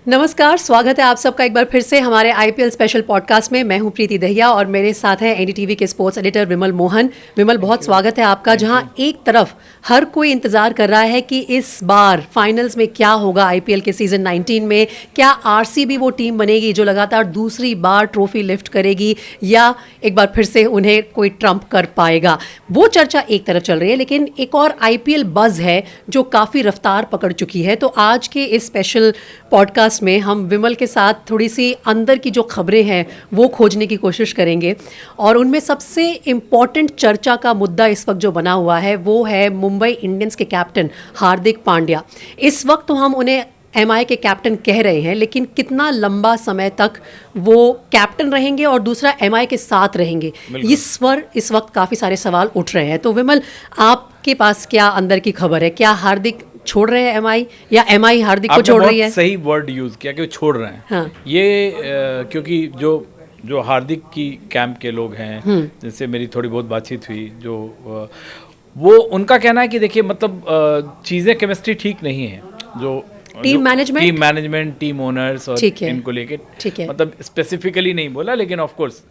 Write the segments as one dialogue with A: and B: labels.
A: नमस्कार, स्वागत है आप सबका एक बार फिर से हमारे आईपीएल स्पेशल पॉडकास्ट में। मैं हूं प्रीति दहिया और मेरे साथ हैं एनडीटीवी के स्पोर्ट्स एडिटर विमल मोहन। विमल, बहुत स्वागत है आपका। जहां एक तरफ हर कोई इंतजार कर रहा है कि इस बार फाइनल्स में क्या होगा आईपीएल के सीजन 19 में, क्या आरसीबी वो टीम बनेगी जो लगातार दूसरी बार ट्रॉफी लिफ्ट करेगी या एक बार फिर से उन्हें कोई ट्रम्प कर पाएगा, वो चर्चा एक तरफ चल रही है। लेकिन एक और आईपीएल बज़ है जो काफ़ी रफ्तार पकड़ चुकी है। तो आज के इस स्पेशल पॉडकास्ट में हम विमल के साथ थोड़ी सी अंदर की जो खबरें हैं वो खोजने की कोशिश करेंगे और उनमें सबसे इम्पॉर्टेंट चर्चा का मुद्दा इस वक्त जो बना हुआ है वो है मुंबई इंडियंस के कैप्टन हार्दिक पांड्या। इस वक्त तो हम उन्हें एमआई के कैप्टन कह रहे हैं, लेकिन कितना लंबा समय तक वो कैप्टन रहेंगे और दूसरा एमआई के साथ रहेंगे, इस वक्त काफ़ी सारे सवाल उठ रहे हैं। तो विमल, आपके पास क्या अंदर की खबर है? क्या हार्दिक छोड़ रहे हैं एमआई या एमआई हार्दिक को छोड़ रही है?
B: सही वर्ड यूज किया कि छोड़ रहे हैं।
A: हाँ।
B: ये क्योंकि जो हार्दिक की कैंप के लोग हैं जिनसे मेरी थोड़ी बहुत बातचीत हुई, वो उनका कहना है कि देखिए मतलब चीज़ें केमिस्ट्री ठीक नहीं है। जो टीम मैनेजमेंट, टीम ओनर्स और इनको लेके, मतलब स्पेसिफिकली नहीं बोला, लेकिन of course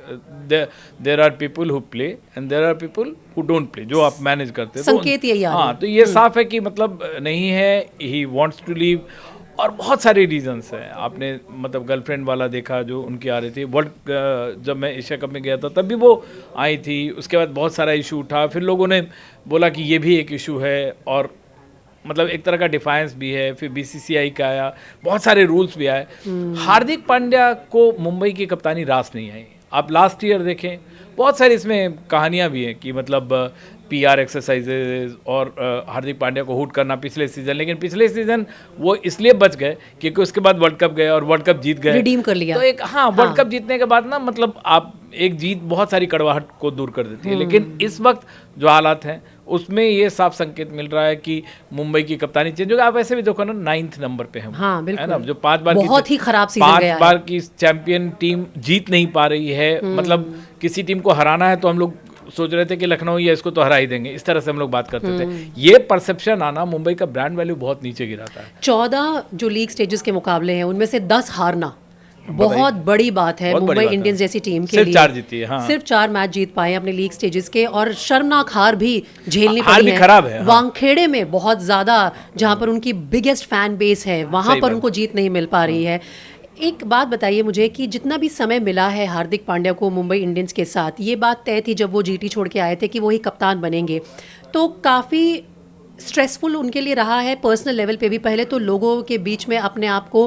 B: there are people who play and there are people who don't play, जो आप मैनेज करते हैं।
A: संकेत यही आ रहा है।
B: हाँ, तो ये साफ है कि मतलब नहीं है, ही वांट्स टू लीव और बहुत सारे रीजंस हैं। आपने मतलब गर्लफ्रेंड वाला देखा जो उनकी आ रही थी जब मैं एशिया कप में गया था तब भी वो आई थी। उसके बाद बहुत सारा इशू उठा, फिर लोगों ने बोला कि ये भी एक इशू है और मतलब एक तरह का डिफायंस भी है। फिर बीसीसीआई का आया, बहुत सारे रूल्स भी आए। हार्दिक पांड्या को मुंबई की कप्तानी रास नहीं आई। आप लास्ट ईयर देखें, बहुत सारी इसमें कहानियां भी हैं कि मतलब पीआर एक्सरसाइजेज और हार्दिक पांड्या को हुट करना पिछले सीजन, लेकिन पिछले सीजन वो इसलिए बच गए क्योंकि उसके बाद वर्ल्ड कप गए और वर्ल्ड कप जीत गए,
A: रिडीम कर लिया।
B: तो एक वर्ल्ड कप जीतने के बाद ना मतलब आप एक जीत बहुत सारी कड़वाहट को दूर कर देती है। लेकिन इस वक्त जो हालात हैं उसमें ये साफ संकेत मिल रहा है कि मुंबई की कप्तानी चेंज होगी। आप ऐसे भी देखो ना, 9th नंबर पे हम,
A: हाँ, बिल्कुल,
B: है ना, जो 5 बार
A: बहुत ही खराब सीजन गया है।
B: 5 बार की चैंपियन टीम जीत नहीं पा रही है। मतलब किसी टीम को हराना है तो हम लोग सोच रहे थे कि लखनऊ या इसको तो हरा ही देंगे, इस तरह से हम लोग बात करते थे। ये परसेप्शन आना, मुंबई का ब्रांड वैल्यू बहुत नीचे गिराता है।
A: 14 जो लीग स्टेजेस के मुकाबले हैं उनमें से 10 हारना बहुत बड़ी बात है मुंबई इंडियंस जैसी टीम के लिए।
B: सिर्फ 4 जीती है। हाँ।
A: सिर्फ 4 मैच जीत पाए अपने लीग स्टेजेस के और शर्मनाक हार भी झेलनी पड़ी है।
B: खराब है।
A: वानखेड़े में बहुत ज्यादा, जहां पर उनकी बिगेस्ट फैन बेस है, वहां पर उनको जीत नहीं मिल पा रही है। एक बात बताइए मुझे कि जितना भी समय मिला है हार्दिक पांड्या को मुंबई इंडियंस के साथ, ये बात तय थी जब वो जीटी छोड़ के आए थे कि वो ही कप्तान बनेंगे, तो काफ़ी स्ट्रेसफुल उनके लिए रहा है पर्सनल लेवल पे भी। पहले तो लोगों के बीच में अपने आप को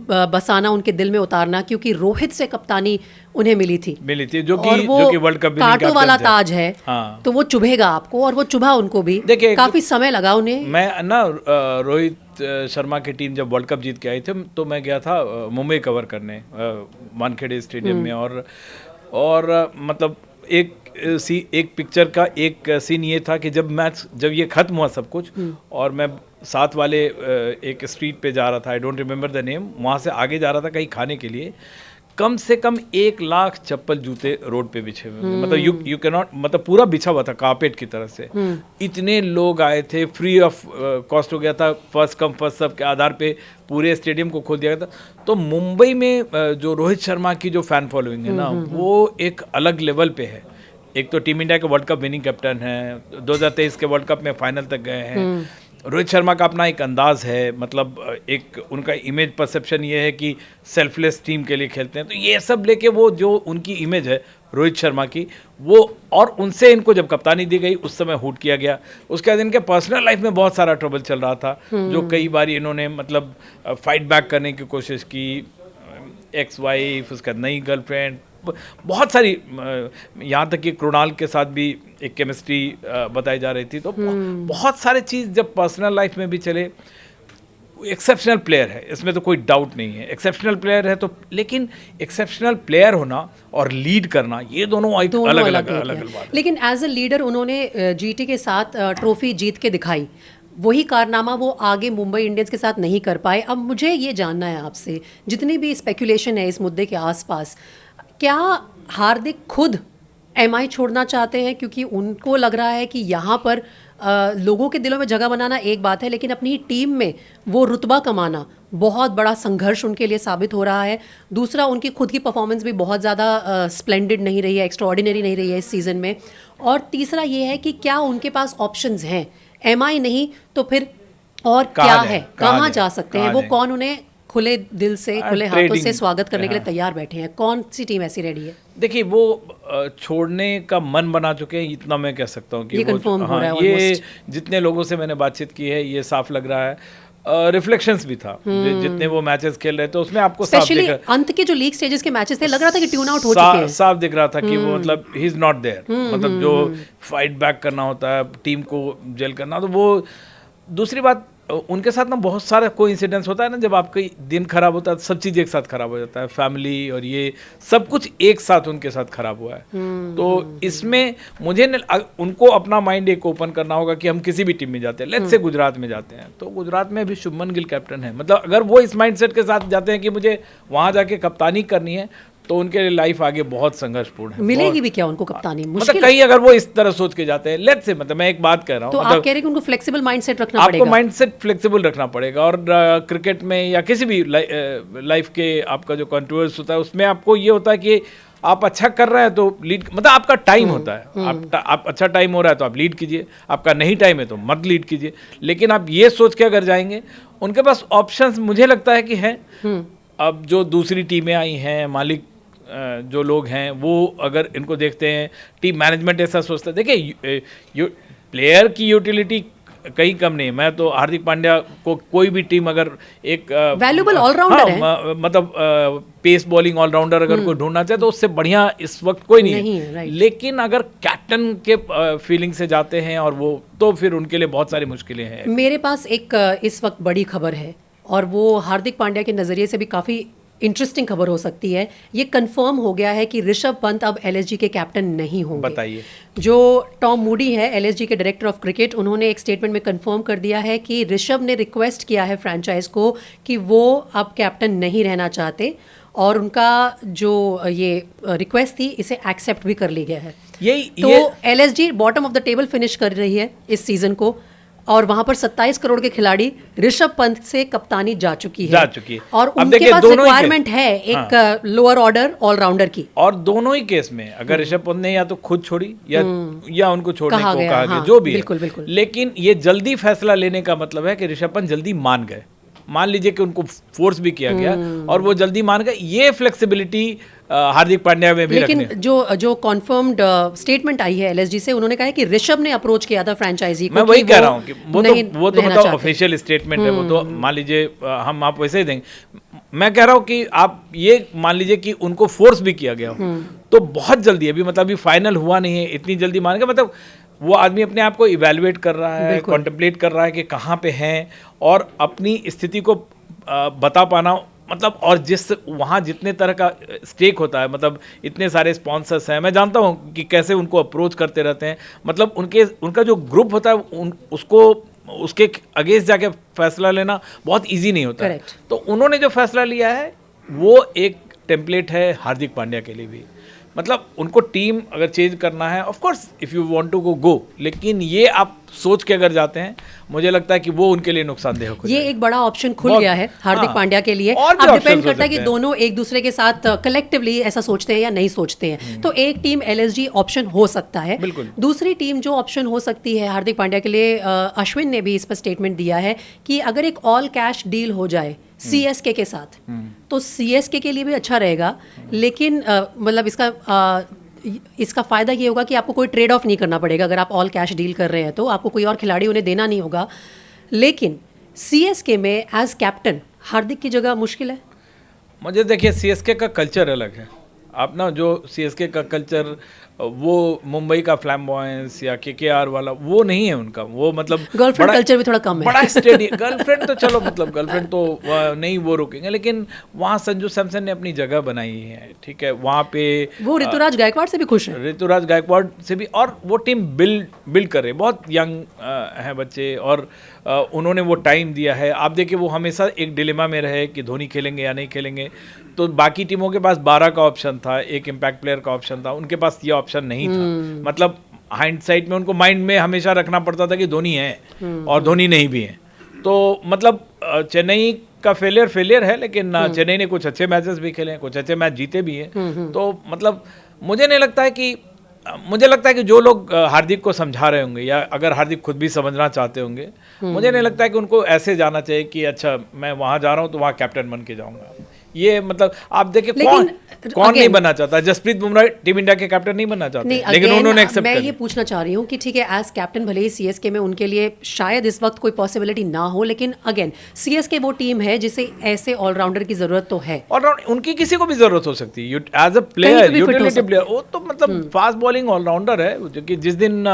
A: बसाना, उनके दिल में उतारना, क्योंकि रोहित से कप्तानी उन्हें मिली थी जो कि वर्ल्ड कप कांटों वाला ताज है। हाँ। तो वो चुभेगा आपको और वो चुभा उनको भी। काफी समय लगा उन्हें।
B: मैं ना रोहित शर्मा की टीम जब वर्ल्ड कप जीत के आई थे तो मैं गया था मुंबई कवर करने वानखेड़े स्टेडियम में और मतलब एक पिक्चर का एक सीन ये था कि जब ये खत्म हुआ सब कुछ और मैं साथ वाले एक स्ट्रीट पे जा रहा था, I don't remember the name, वहाँ से आगे जा रहा था कहीं खाने के लिए, कम से कम 1 लाख चप्पल जूते रोड पे बिछे हुए, मतलब यू कैन नॉट, मतलब पूरा बिछा हुआ था कारपेट की तरह से। इतने लोग आए थे, फ्री ऑफ कॉस्ट हो गया था, फर्स्ट कम फर्स्ट सर्व के आधार पे पूरे स्टेडियम को खोल दिया गया था। तो मुंबई में जो रोहित शर्मा की जो फैन फॉलोइंग है ना, वो एक अलग लेवल पे है। एक तो टीम इंडिया के वर्ल्ड कप विनिंग कैप्टन है, 2023 के वर्ल्ड कप में फाइनल तक गए हैं। रोहित शर्मा का अपना एक अंदाज है, मतलब एक उनका इमेज परसेप्शन ये है कि सेल्फलेस टीम के लिए खेलते हैं। तो ये सब लेके वो जो उनकी इमेज है रोहित शर्मा की, वो और उनसे इनको जब कप्तानी दी गई उस समय हुट किया गया। उसके बाद इनके पर्सनल लाइफ में बहुत सारा ट्रबल चल रहा था, जो कई बार इन्होंने मतलब फाइट बैक करने की कोशिश की, एक्स वाइफ, उसका नई गर्लफ्रेंड, बहुत सारी, यहाँ तक कि कृणाल के साथ भी एक केमिस्ट्री बताई जा रही थी। तो बहुत सारे चीज़ जब पर्सनल लाइफ में भी चले, एक्सेप्शनल प्लेयर है, इसमें तो कोई डाउट नहीं है, एक्सेप्शनल प्लेयर है। तो लेकिन एक्सेप्शनल प्लेयर होना और लीड करना, ये दोनों अलग बात है।
A: लेकिन एज अ लीडर उन्होंने जीटी के साथ ट्रॉफी जीत के दिखाई, वही कारनामा वो आगे मुंबई इंडियंस के साथ नहीं कर पाए। अब मुझे ये जानना है आपसे, जितनी भी स्पेकुलेशन है इस मुद्दे के आसपास, क्या हार्दिक खुद एमआई छोड़ना चाहते हैं क्योंकि उनको लग रहा है कि यहाँ पर लोगों के दिलों में जगह बनाना एक बात है, लेकिन अपनी टीम में वो रुतबा कमाना बहुत बड़ा संघर्ष उनके लिए साबित हो रहा है। दूसरा, उनकी खुद की परफॉर्मेंस भी बहुत ज़्यादा स्प्लेंडेड नहीं रही है, एक्स्ट्राऑर्डिनरी नहीं रही है इस सीज़न में। और तीसरा ये है कि क्या उनके पास ऑप्शंस हैं, एमआई नहीं तो फिर और क्या है, कहाँ जा सकते हैं वो, कौन उन्हें खुले दिल से खुले हाथों से स्वागत करने के लिए तैयार बैठे हैं, कौन सी टीम ऐसी रेडी है?
B: देखिए वो छोड़ने का मन बना चुके हैं, इतना मैं कह सकता हूँ कि
A: ये कंफर्म हो रहा है
B: ये
A: almost।
B: जितने लोगों से मैंने बातचीत की है ये साफ लग रहा है। रिफ्लेक्शंस भी था जितने वो मैचेस खेल रहे थे उसमें आपको साफ
A: स्पेशली अंत के जो लीग स्टेजेस के मैचेस थे, लग रहा था कि ट्यून आउट हो चुके हैं।
B: साफ दिख रहा था कि वो मतलब ही इज नॉट देयर, मतलब जो फाइट बैक करना होता है, टीम को जेल करना, तो वो दूसरी बात उनके साथ ना बहुत सारा कोइंसिडेंस होता है ना, जब आपका दिन खराब होता है सब चीज़ एक साथ खराब हो जाता है, फैमिली और ये सब कुछ एक साथ उनके साथ खराब हुआ है। तो इसमें मुझे उनको अपना माइंड एक ओपन करना होगा कि हम किसी भी टीम में जाते हैं, लेट्स से गुजरात में जाते हैं, तो गुजरात में भी शुभमन गिल कैप्टन है, मतलब अगर वो इस माइंडसेट के साथ जाते हैं कि मुझे वहाँ जाके कप्तानी करनी है, तो उनके लिए लाइफ आगे बहुत संघर्षपूर्ण है।
A: मिलेगी भी क्या उनको कप्तानी?
B: मतलब कहीं अगर वो इस तरह सोच के जाते हैं, लेट्स से, मतलब मैं एक बात कह रहा हूँ,
A: तो
B: मतलब
A: आप कह रहे हैं कि उनको फ्लेक्सिबल माइंडसेट रखना पड़ेगा।
B: आपको माइंडसेट फ्लेक्सिबल रखना पड़ेगा, और क्रिकेट में या किसी भी लाइफ के आपका जो कंट्रोवर्स होता है उसमें आपको ये होता है कि आप अच्छा कर रहे हैं तो लीड, मतलब आपका टाइम होता है, आप अच्छा टाइम हो रहा है तो आप लीड कीजिए, आपका नहीं टाइम है तो मत लीड कीजिए। लेकिन आप ये सोच के अगर जाएंगे, उनके पास ऑप्शंस मुझे लगता है कि हैं। अब जो दूसरी टीमें आई हैं, मालिक जो लोग हैं, वो अगर इनको देखते हैं, टीम मैनेजमेंट ऐसा सोचता है, देखिए प्लेयर की यूटिलिटी कहीं कम नहीं है। मैं तो हार्दिक पांड्या को कोई भी टीम अगर एक
A: वैल्यूएबल ऑलराउंडर है,
B: मतलब पेस बॉलिंग ऑलराउंडर अगर कोई ढूंढना चाहे तो उससे बढ़िया इस वक्त कोई नहीं है। लेकिन अगर कैप्टन के फीलिंग से जाते हैं और वो, तो फिर उनके लिए बहुत सारी मुश्किलें हैं।
A: मेरे पास एक इस वक्त बड़ी खबर है, और वो हार्दिक पांड्या के नज़रिए से भी काफ़ी इंटरेस्टिंग खबर हो सकती है। ये कंफर्म हो गया है कि ऋषभ पंत अब एलएसजी के कैप्टन नहीं होंगे।
B: बताइए।
A: जो टॉम मूडी है, एलएसजी के डायरेक्टर ऑफ क्रिकेट, उन्होंने एक स्टेटमेंट में कंफर्म कर दिया है कि ऋषभ ने रिक्वेस्ट किया है फ्रेंचाइज को कि वो अब कैप्टन नहीं रहना चाहते, और उनका जो ये रिक्वेस्ट थी इसे एक्सेप्ट भी कर लिया गया है। तो LSG bottom of the table finish कर रही है इस सीजन को, और वहां पर 27 करोड़ के खिलाड़ी ऋषभ पंत से कप्तानी जा चुकी है। और उनके पास रिक्वायरमेंट है एक लोअर ऑर्डर ऑलराउंडर की। और
B: दोनों ही केस में अगर ऋषभ पंत ने या तो खुद छोड़ी या उनको छोड़ने को कहा गया,
A: हाँ,
B: जो भी
A: बिल्कुल, बिल्कुल।
B: लेकिन ये जल्दी फैसला लेने का मतलब है कि ऋषभ पंत जल्दी मान गए। मान लीजिए कि उनको फोर्स भी किया गया और वो जल्दी मान गए, ये फ्लेक्सिबिलिटी हार्दिक पांड्या में भी
A: लेकिन जो कॉन्फर्म्ड स्टेटमेंट आई है एलएसजी से, उन्होंने कहा है कि ऋषभ ने अप्रोच किया था फ्रेंचाइजी को।
B: मैं वही कह रहा हूँ कि वो तो मतलब ऑफिशियल स्टेटमेंट है, वो तो मान लीजिए हम आप वैसे ही देंगे। मैं कह रहा हूँ कि आप ये मान लीजिए कि उनको फोर्स भी किया गया हो, तो बहुत जल्दी, अभी मतलब अभी फाइनल हुआ नहीं है, इतनी जल्दी मान गए, मतलब वो आदमी अपने आप को इवैल्यूएट कर रहा है, कॉन्टेम्पलेट कर रहा है कि कहाँ पे हैं, और अपनी स्थिति को बता पाना, मतलब और जिस वहाँ जितने तरह का स्टेक होता है, मतलब इतने सारे स्पॉन्सर्स हैं, मैं जानता हूँ कि कैसे उनको अप्रोच करते रहते हैं, मतलब उनका जो ग्रुप होता है उसको उसके अगेंस्ट जाके फैसला लेना बहुत इजी नहीं होता है। तो उन्होंने जो फैसला लिया है वो एक टेम्पलेट है हार्दिक पांड्या के लिए भी, मतलब उनको टीम अगर चेंज करना है, of course if you want to go, लेकिन ये आप सोच के अगर जाते हैं, मुझे लगता है कि वो उनके लिए नुकसानदेह हो।
A: ये एक बड़ा ऑप्शन खुल गया है हार्दिक पांड्या के लिए। अब डिपेंड करता है कि दोनों एक दूसरे के साथ कलेक्टिवली ऐसा सोचते हैं या नहीं सोचते हैं। तो एक टीम एलएसजी ऑप्शन हो सकता है, दूसरी टीम जो ऑप्शन हो सकती है हार्दिक पांड्या के लिए, अश्विन ने भी इस पर स्टेटमेंट दिया है कि अगर एक ऑल कैश डील हो जाए सीएसके के साथ, तो सीएसके के लिए भी अच्छा रहेगा, लेकिन मतलब इसका फ़ायदा ये होगा कि आपको कोई ट्रेड ऑफ नहीं करना पड़ेगा। अगर आप ऑल कैश डील कर रहे हैं तो आपको कोई और खिलाड़ी उन्हें देना नहीं होगा। लेकिन सीएसके में एज कैप्टन हार्दिक की जगह मुश्किल है।
B: मुझे देखिए, सीएसके का कल्चर अलग है। आप ना जो सीएसके का कल्चर, वो मुंबई का फ्लैम्बॉयंस या केकेआर वाला वो नहीं है उनका, वो मतलब
A: गर्लफ्रेंड कल्चर भी थोड़ा कम है।
B: बड़ा स्टेडी गर्लफ्रेंड तो चलो, मतलब गर्लफ्रेंड तो नहीं वो रोकेंगे, लेकिन वहाँ संजू सैमसन ने अपनी जगह बनाई है, ठीक है, वहाँ पे
A: वो ऋतुराज गायकवाड़ से भी खुश है,
B: ऋतुराज गायकवाड़ से भी, और वो टीम बिल्ड कर रहे, बहुत यंग हैं बच्चे, और उन्होंने वो टाइम दिया है। आप देखिए, वो हमेशा एक डिलेमा में रहे कि धोनी खेलेंगे या नहीं खेलेंगे, तो बाकी टीमों के पास 12 का ऑप्शन था, एक इम्पैक्ट प्लेयर का ऑप्शन था, उनके पास ये ऑप्शन नहीं था। मतलब हाइंडसाइट में उनको माइंड में हमेशा रखना पड़ता था कि धोनी है और धोनी नहीं भी है। तो मतलब चेन्नई का फेलियर है, लेकिन चेन्नई ने कुछ अच्छे मैचेस भी खेले हैं, कुछ अच्छे मैच जीते भी हैं। तो मतलब मुझे लगता है कि जो लोग हार्दिक को समझा रहे होंगे, या अगर हार्दिक खुद भी समझना चाहते होंगे, मुझे नहीं लगता है कि उनको ऐसे जाना चाहिए कि अच्छा मैं वहां जा रहा हूं तो वहां कैप्टन बन के जाऊंगा। ये मतलब आप देखिए कौन नहीं बनना चाहता। जसप्रीत बुमराह टीम इंडिया के कैप्टन नहीं बनना चाहते, लेकिन उन्होंने एक्सेप्ट
A: मैं ये पूछना चाह रही हूँ कि ठीक है, एज कैप्टन भले ही सीएसके में उनके लिए शायद इस वक्त कोई पॉसिबिलिटी ना हो, लेकिन अगेन सीएसके वो टीम है जिसे ऐसे ऑलराउंडर की जरूरत तो है।
B: ऑलराउंड उनकी किसी को भी जरूरत हो सकती है as a player, utility player. वो तो मतलब फास्ट बॉलिंग ऑलराउंडर है, जो कि जिस दिन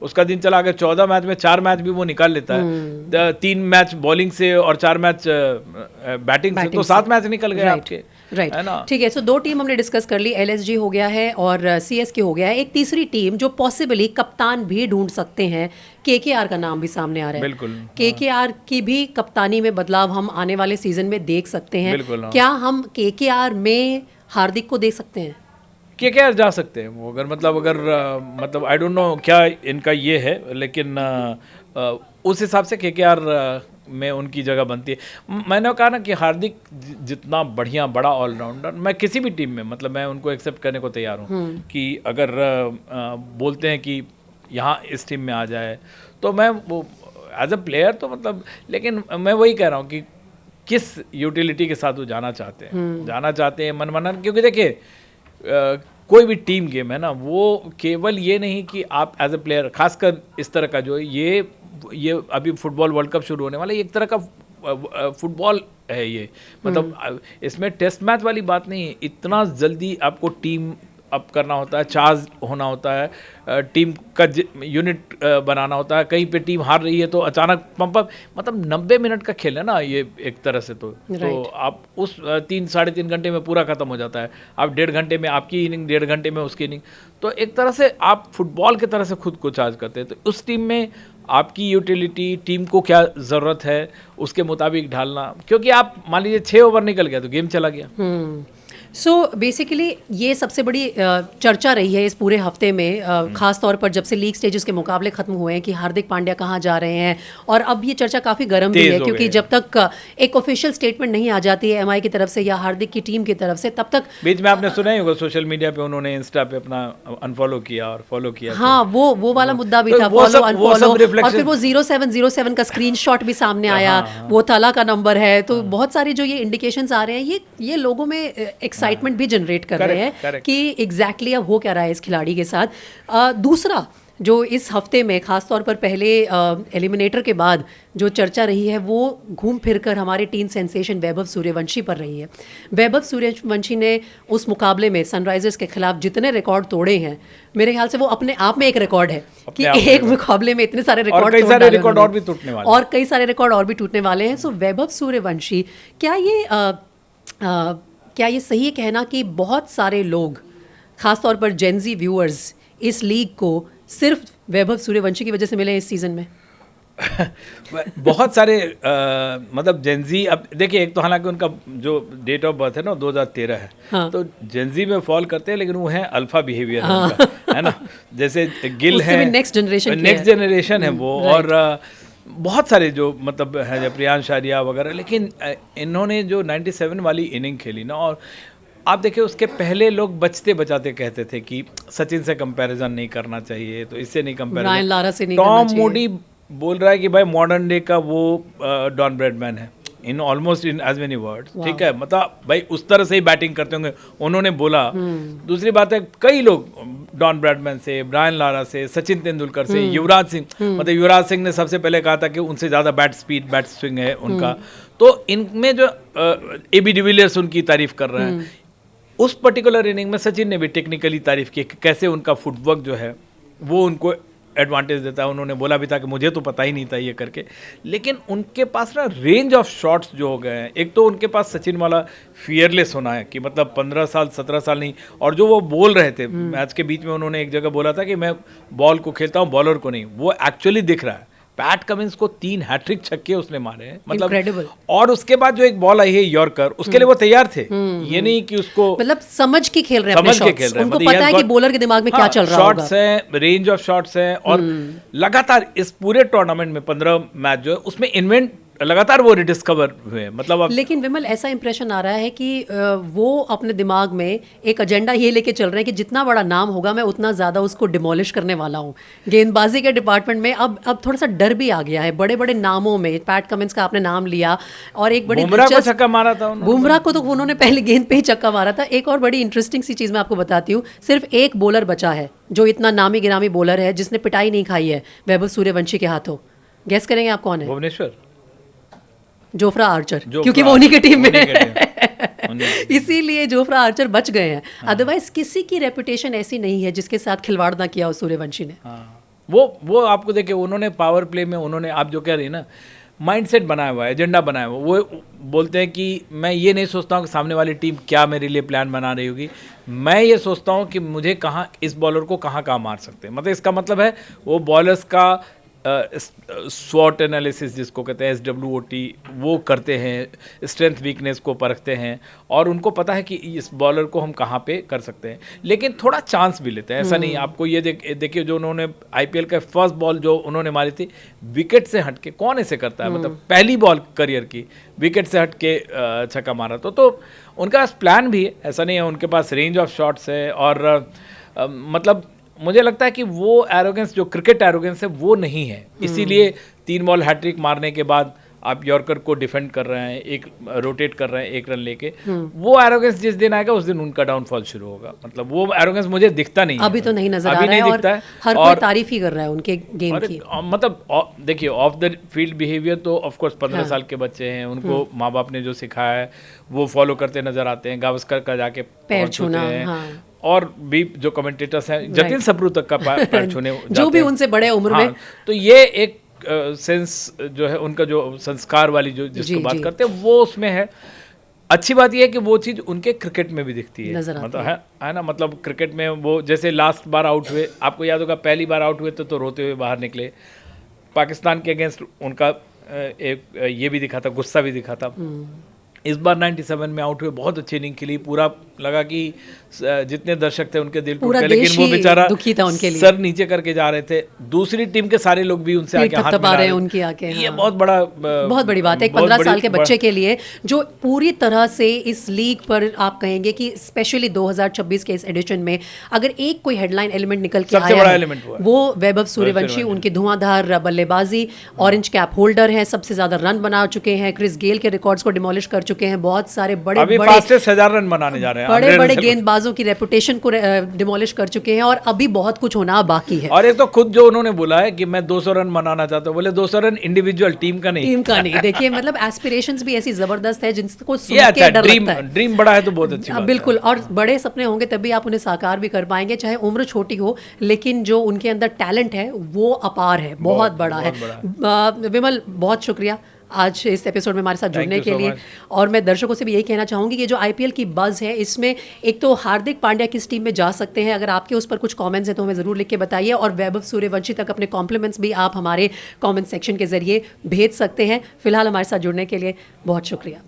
B: उसका दिन चला गया 14 मैच में 4 मैच भी वो निकाल लेता है, 3 मैच बॉलिंग से और 4 मैच बैटिंग से, तो 7 मैच निकल गए आपके।
A: राइट, ठीक है। सो 2 टीम हमने डिस्कस कर ली, एलएसजी हो गया है और सीएसके हो गया है। एक तीसरी टीम जो पॉसिबली कप्तान भी ढूंढ सकते हैं, केकेआर का नाम भी सामने आ रहा है।
B: बिल्कुल,
A: केकेआर की भी कप्तानी में बदलाव हम आने वाले सीजन में देख सकते हैं। क्या हम केकेआर में हार्दिक को देख सकते हैं?
B: केकेआर जा सकते हैं वो, अगर आई डोंट नो क्या इनका ये है, लेकिन उस हिसाब से केकेआर में उनकी जगह बनती है। मैंने कहा ना कि हार्दिक जितना बड़ा ऑलराउंडर, मैं किसी भी टीम में मतलब मैं उनको एक्सेप्ट करने को तैयार हूँ कि अगर बोलते हैं कि यहाँ इस टीम में आ जाए, तो मैं वो एज अ प्लेयर तो मतलब, लेकिन मैं वही कह रहा हूँ कि किस यूटिलिटी के साथ वो जाना चाहते हैं मनमाना। क्योंकि देखिए कोई भी टीम गेम है ना, वो केवल ये नहीं कि आप एज अ प्लेयर, खासकर इस तरह का जो ये अभी फुटबॉल वर्ल्ड कप शुरू होने वाला है, एक तरह का फुटबॉल है ये। मतलब इसमें टेस्ट मैच वाली बात नहीं है, इतना जल्दी आपको टीम अप करना होता है, चार्ज होना होता है, टीम का यूनिट बनाना होता है। कहीं पे टीम हार रही है तो अचानक पंप अप, मतलब 90 मिनट का खेल है ना ये एक तरह से। तो आप उस 3-3.5 घंटे में पूरा खत्म हो जाता है। आप 1.5 घंटे में आपकी इनिंग, 1.5 घंटे में उसकी इनिंग, तो एक तरह से आप फुटबॉल की तरह से खुद को चार्ज करते हैं। तो उस टीम में आपकी यूटिलिटी, टीम को क्या ज़रूरत है उसके मुताबिक ढालना, क्योंकि आप मान लीजिए 6 ओवर निकल गया तो गेम चला गया।
A: सो बेसिकली ये सबसे बड़ी चर्चा रही है इस पूरे हफ्ते में, खास तौर पर जब से लीग स्टेजेस के मुकाबले खत्म हुए हैं कि हार्दिक पांड्या कहाँ जा रहे हैं। और अब ये चर्चा काफ़ी गर्म भी है, क्योंकि जब तक एक ऑफिशियल स्टेटमेंट नहीं आ जाती है एमआई की तरफ से या हार्दिक की टीम की तरफ से, तब तक
B: बीच में आपने सुना ही होगा सोशल मीडिया पे उन्होंने इंस्टा पे अपना अनफॉलो किया और फॉलो किया।
A: हाँ, वो वाला मुद्दा भी था, फॉलो अनफॉलो, और फिर वो 0707 का स्क्रीनशॉट भी सामने आया, वो ताला का नंबर है। तो बहुत सारे जो ये इंडिकेशंस आ रहे हैं, ये लोगों में एक्साइटमेंट भी जनरेट कर रहे हैं कि एग्जैक्टली अब हो क्या रहा है इस खिलाड़ी के साथ। दूसरा जो इस हफ्ते में खासतौर पर पहले एलिमिनेटर के बाद जो चर्चा रही है, वो घूम फिर कर हमारे टीम सेंसेशन वैभव सूर्यवंशी पर रही है। वैभव सूर्यवंशी ने उस मुकाबले में सनराइजर्स के खिलाफ जितने रिकॉर्ड तोड़े हैं, मेरे ख्याल से वो अपने आप में एक रिकॉर्ड है कि एक मुकाबले में इतने सारे रिकॉर्ड,
B: और कई सारे रिकॉर्ड और भी टूटने वाले,
A: और कई सारे रिकॉर्ड और भी टूटने वाले हैं। सो वैभव सूर्यवंशी, क्या ये सही है कहना कि बहुत सारे लोग, खासतौर पर जेनजी व्यूअर्स, इस लीग को सिर्फ वैभव सूर्यवंशी की वजह से मिले इस सीजन में?
B: बहुत सारे मतलब जेनजी, अब देखिए एक तो हालांकि उनका जो डेट ऑफ बर्थ है ना 2013 है, हाँ। तो जेनजी में फॉल करते हैं, लेकिन वो है अल्फा बिहेवियर, हाँ। है ना, जैसे गिल है, नेक्स्ट जनरेशन है वो, और बहुत सारे जो मतलब है प्रियांश आर्या वगैरह। लेकिन इन्होंने जो 97 वाली इनिंग खेली ना, और आप देखिए उसके पहले लोग बचते बचाते कहते थे कि सचिन से कंपैरिजन नहीं करना चाहिए, तो इससे नहीं कंपैरिजन,
A: ब्रायन लारा से नहीं करना चाहिए।
B: टॉम मूडी बोल रहा है कि भाई मॉडर्न डे का वो डॉन ब्रैडमैन है in almost in as many words, ठीक है, मतलब भाई उस तरह से ही बैटिंग करते होंगे, उन्होंने बोला। दूसरी बात है, कई लोग डॉन ब्रैडमैन से, ब्रायन लारा से, सचिन तेंदुलकर से, युवराज सिंह, मतलब युवराज सिंह ने सबसे पहले कहा था कि उनसे ज़्यादा बैट स्पीड, बैट स्विंग है उनका। तो इनमें जो एबी डिविलियर्स उनकी तारीफ कर रहे हैं, उस पर्टिकुलर इनिंग में सचिन ने भी टेक्निकली तारीफ की कि कैसे उनका फुटवर्क जो है वो उनको एडवांटेज देता है। उन्होंने बोला भी था कि मुझे तो पता ही नहीं था ये करके, लेकिन उनके पास ना रेंज ऑफ शॉट्स जो हो गए हैं, एक तो उनके पास सचिन वाला फियरलेस होना है कि मतलब 15 साल 17 साल नहीं, और जो वो बोल रहे थे मैच के बीच में, उन्होंने एक जगह बोला था कि मैं बॉल को खेलता हूँ, बॉलर को नहीं, वो एक्चुअली दिख रहा है। पैट कमिंस को 3 हैट्रिक छक्के उसने मारे हैं, मतलब incredible। और उसके बाद जो एक बॉल आई है यॉर्कर, उसके लिए वो तैयार थे, ये नहीं कि उसको
A: मतलब समझ के खेल रहे हैं, समझ के खेल रहे हैं, उनको पता है कि बॉलर के दिमाग में क्या चल रहा होगा।
B: शॉट्स हैं, रेंज ऑफ शॉट्स हैं, और लगातार इस पूरे टूर्नामेंट में 15 मैच जो है उसमें लगातार वो रिडिस्कवर हुए, मतलब अब
A: लेकिन विमल ऐसा इंप्रेशन आ रहा है कि वो अपने दिमाग में एक एजेंडा ये लेके चल रहे हैं कि जितना बड़ा नाम होगा मैं उतना ज़्यादा उसको डिमोलिश करने वाला हूँ। गेंदबाजी के डिपार्टमेंट में अब थोड़ा सा डर भी आ गया है बड़े बड़े नामों में। पैट कमिंस का आपने नाम लिया, और एक बड़ी
B: बुमराह को छक्का मारा था उन्होंने।
A: बुमराह को तो उन्होंने पहली गेंद पे ही छक्का मारा था। एक और बड़ी इंटरेस्टिंग सी चीज़ मैं आपको बताती हूँ, सिर्फ एक बॉलर बचा है जो इतना नामी गिरामी बॉलर है जिसने पिटाई नहीं खाई है वैभव सूर्यवंशी के हाथों। गेस करेंगे आप कौन है?
B: भुवनेश्वर,
A: जोफ्रा आर्चर, क्योंकि वो उन्हीं के टीम में इसीलिए जोफ्रा आर्चर बच गए हैं। अदरवाइज किसी की रेपुटेशन ऐसी नहीं है जिसके साथ खिलवाड़ ना किया हो सूर्यवंशी ने।
B: वो आपको देखिए, उन्होंने पावर प्ले में, उन्होंने, आप जो कह रही है ना, माइंडसेट बनाया हुआ है, एजेंडा बनाया हुआ। वो बोलते हैं कि मैं ये नहीं सोचता हूँ कि सामने वाली टीम क्या मेरे लिए प्लान बना रही होगी, मैं ये सोचता हूँ कि मुझे कहाँ, इस बॉलर को कहाँ मार सकते हैं। मतलब इसका मतलब है वो बॉलर्स का स्वॉट एनालिसिस जिसको कहते हैं, SWOT, वो करते हैं, स्ट्रेंथ वीकनेस को परखते हैं, और उनको पता है कि इस बॉलर को हम कहाँ पे कर सकते हैं। लेकिन थोड़ा चांस भी लेते हैं, ऐसा नहीं। आपको ये देखिए, जो उन्होंने IPL का फर्स्ट बॉल जो उन्होंने मारी थी, विकेट से हटके, कौन ऐसे करता है, मतलब पहली बॉल करियर की विकेट से हटके छक्का मारा। तो उनका प्लान भी है, ऐसा नहीं है। उनके पास रेंज ऑफ शॉट्स है, और मतलब मुझे लगता है कि वो एरोगेंस, जो क्रिकेट एरोगेंस है, वो नहीं है। इसीलिए 3 बॉल हैट्रिक मारने के बाद आप यॉर्कर को डिफेंड कर रहे हैं, एक रोटेट कर रहे हैं 1 रन लेके, वो एरोगेंस जिस दिन आएगा उस दिन उनका डाउनफॉल शुरू होगा। मतलब वो एरोगेंस मुझे दिखता नहीं
A: अभी
B: है,
A: तो नहीं नजर आ रहा है, और हर कोई तारीफ ही कर रहा है उनके गेम की।
B: मतलब देखिए, ऑफ द फील्ड बिहेवियर तो ऑफ कोर्स 15 साल के बच्चे हैं, उनको माँ बाप ने जो सिखाया है वो फॉलो करते नजर आते हैं। गावस्कर का जाके पैर छूते हैं, और भी जो कमेंटेटर्स हैं, जतिन सब्रू तक का पैर छूने
A: जो भी उनसे बड़े उम्र में।
B: तो ये एक सेंस जो है उनका, जो संस्कार वाली जो जिसको बात करते हैं, वो उसमें है। अच्छी बात यह है कि वो चीज़ उनके क्रिकेट में भी दिखती है, मतलब है ना। मतलब क्रिकेट में वो जैसे लास्ट बार आउट हुए, आपको याद होगा, पहली बार आउट हुए तो रोते हुए बाहर निकले। पाकिस्तान के अगेंस्ट उनका एक ये भी दिखा था, गुस्सा भी दिखा था। इस बार 97 में आउट हुए, बहुत अच्छी इनिंग खेली, पूरा लगा कि जितने दर्शक थे उनके दिल टूट गए, लेकिन वो बेचारा दुखी था उनके लिए, सर नीचे करके जा रहे थे। दूसरी टीम के सारे लोग भी उनसे आके हाथ मिला रहे हैं, उनकी आके। ये बहुत बड़ी बात है 15 साल के बच्चे के लिए, जो पूरी तरह से इस लीग पर आप कहेंगे कि स्पेशली 2026 के इस एडिशन में अगर एक कोई हेडलाइन एलिमेंट निकल के आया है, वो वैभव सूर्यवंशी, उनकी धुआंधार बल्लेबाजी, ऑरेंज कैप होल्डर है, सबसे ज्यादा रन बना चुके हैं, क्रिस गेल के रिकॉर्ड्स को डिमोलिश कर चुके हैं, बहुत सारे बड़े 1000 रन बनाने जा रहे हैं,
A: बड़े गेंदबाजों की रेपुटेशन को डिमोलिश कर चुके हैं, और अभी बहुत कुछ होना बाकी है।
B: और एक तो खुद जो उन्होंने बोला है कि मैं 200 रन बनाना चाहता हूं, बोले 200 रन इंडिविजुअल, टीम का नहीं। देखिए, मतलब एस्पिरेशंस भी ऐसी जबरदस्त है जिनको सुन के डर लगता है। ड्रीम बड़ा है तो बहुत अच्छी बात है।
A: बिल्कुल, और बड़े सपने होंगे तभी आप उन्हें साकार भी कर पाएंगे, चाहे उम्र छोटी हो, लेकिन जो उनके अंदर टैलेंट है वो अपार है, बहुत बड़ा है। विमल, बहुत शुक्रिया आज इस एपिसोड में हमारे साथ जुड़ने के लिए। और मैं दर्शकों से भी यही कहना चाहूँगी कि जो IPL की बज़ है, इसमें एक तो हार्दिक पांड्या किस टीम में जा सकते हैं, अगर आपके उस पर कुछ कमेंट्स हैं तो हमें ज़रूर लिख के बताइए, और वैभव सूर्यवंशी तक अपने कॉम्प्लीमेंट्स भी आप हमारे कमेंट सेक्शन के जरिए भेज सकते हैं। फिलहाल हमारे साथ जुड़ने के लिए बहुत शुक्रिया।